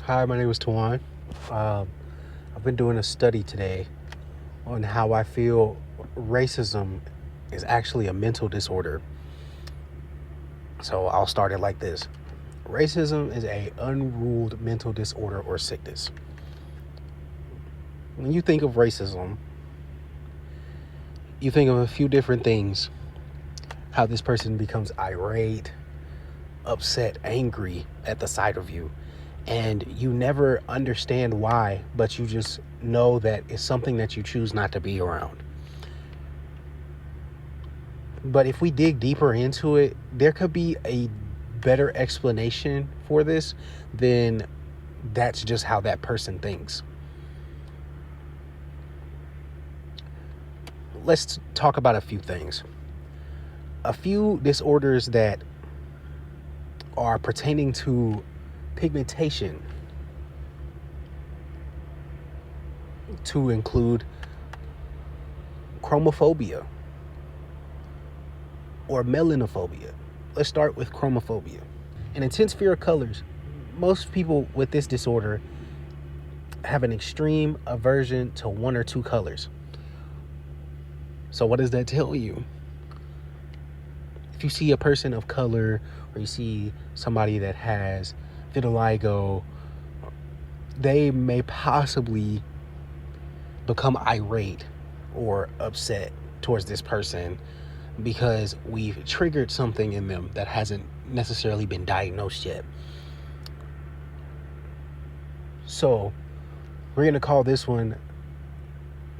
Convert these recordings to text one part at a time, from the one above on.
Hi, my name is Tawan. Um, I've been doing a study today on how I feel racism is actually a mental disorder. So I'll start it like this. Racism is a unruled mental disorder or sickness. When you think of racism, you think of a few different things. How this person becomes irate, upset, angry at the sight of you. And you never understand why, but you just know that it's something that you choose not to be around. But if we dig deeper into it, there could be a better explanation for this than that's just how that person thinks. Let's talk about a few things. A few disorders that are pertaining to pigmentation, to include chromophobia or melanophobia. Let's start with chromophobia. An intense fear of colors. Most people with this disorder have an extreme aversion to one or two colors. So what does that tell you? If you see a person of color or you see somebody that has vitiligo, they may possibly become irate or upset towards this person because we've triggered something in them that hasn't necessarily been diagnosed yet. So we're going to call this one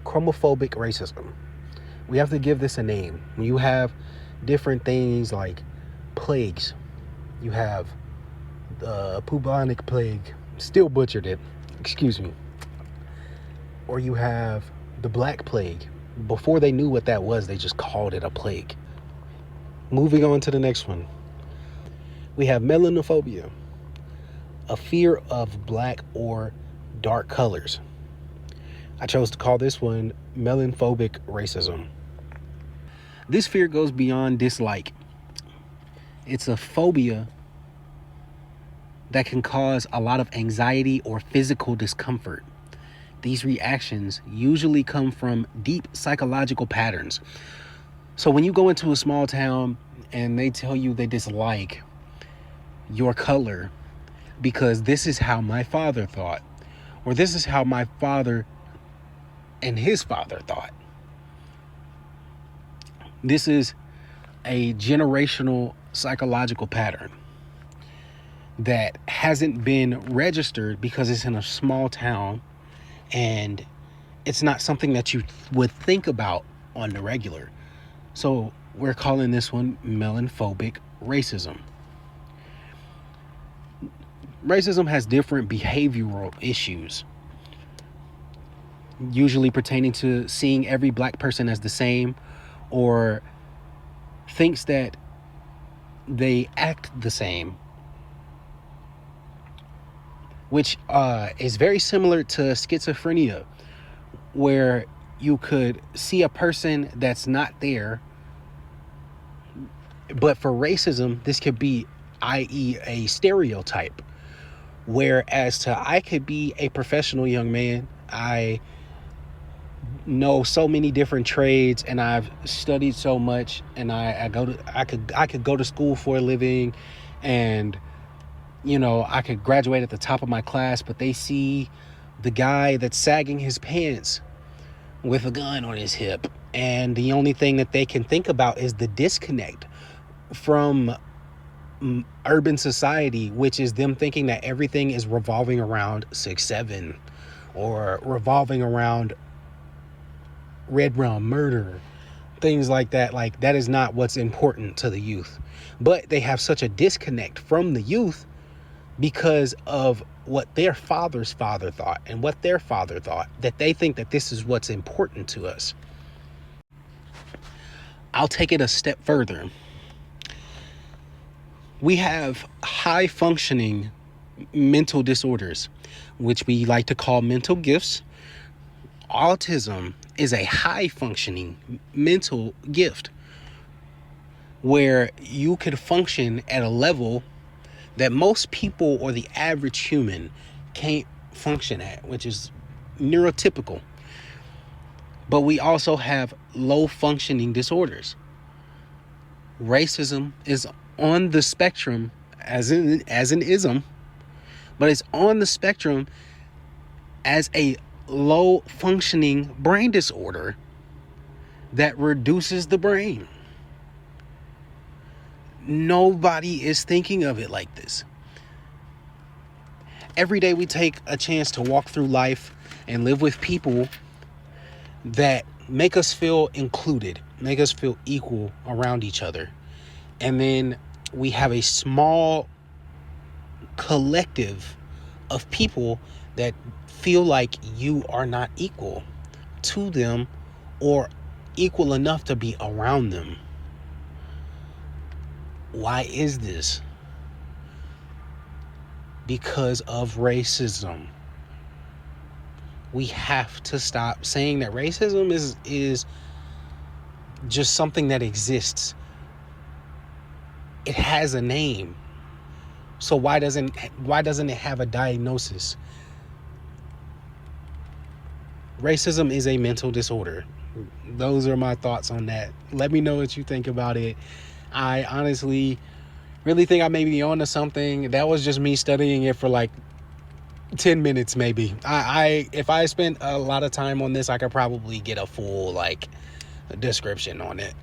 chromophobic racism. We have to give this a name. When you have different things like plagues, you have the bubonic plague, still butchered it, excuse me. Or you have the Black Plague. Before they knew what that was, they just called it a plague. Moving on to the next one. We have melanophobia, a fear of black or dark colors. I chose to call this one melanophobia racism. This fear goes beyond dislike. It's a phobia that can cause a lot of anxiety or physical discomfort. These reactions usually come from deep psychological patterns. So when you go into a small town and they tell you they dislike your color because this is how my father thought, or this is how my father and his father thought. This is a generational psychological pattern that hasn't been registered because it's in a small town and it's not something that you would think about on the regular. So we're calling this one melanophobia racism. Racism has different behavioral issues, usually pertaining to seeing every black person as the same, or thinks that they act the same, which is very similar to schizophrenia, where you could see a person that's not there. But for racism, this could be, i.e., a stereotype. Whereas I could be a professional young man. I know so many different trades and I've studied so much, and I could go to school for a living, and I could graduate at the top of my class, but they see the guy that's sagging his pants with a gun on his hip, and the only thing that they can think about is the disconnect from urban society, which is them thinking that everything is revolving around 6'7", or revolving around red rum murder, things like that. Like, that is not what's important to the youth. But they have such a disconnect from the youth because of what their father's father thought and what their father thought, that they think that this is what's important to us. I'll take it a step further. We have high functioning mental disorders, which we like to call mental gifts. Autism is a high functioning mental gift where you could function at a level that most people or the average human can't function at, which is neurotypical. But we also have low functioning disorders. Racism is on the spectrum as an ism, but it's on the spectrum as a low functioning brain disorder that reduces the brain. Nobody is thinking of it like this. Every day we take a chance to walk through life and live with people that make us feel included, make us feel equal around each other. And then we have a small collective of people that feel like you are not equal to them or equal enough to be around them. Why is this? Because of racism. We have to stop saying that racism is just something that exists. It has a name. So why doesn't it have a diagnosis? Racism is a mental disorder. Those are my thoughts on that. Let me know what you think about it. I honestly really think I may be onto something. That was just me studying it for like 10 minutes maybe. If I spent a lot of time on this, I could probably get a full description on it.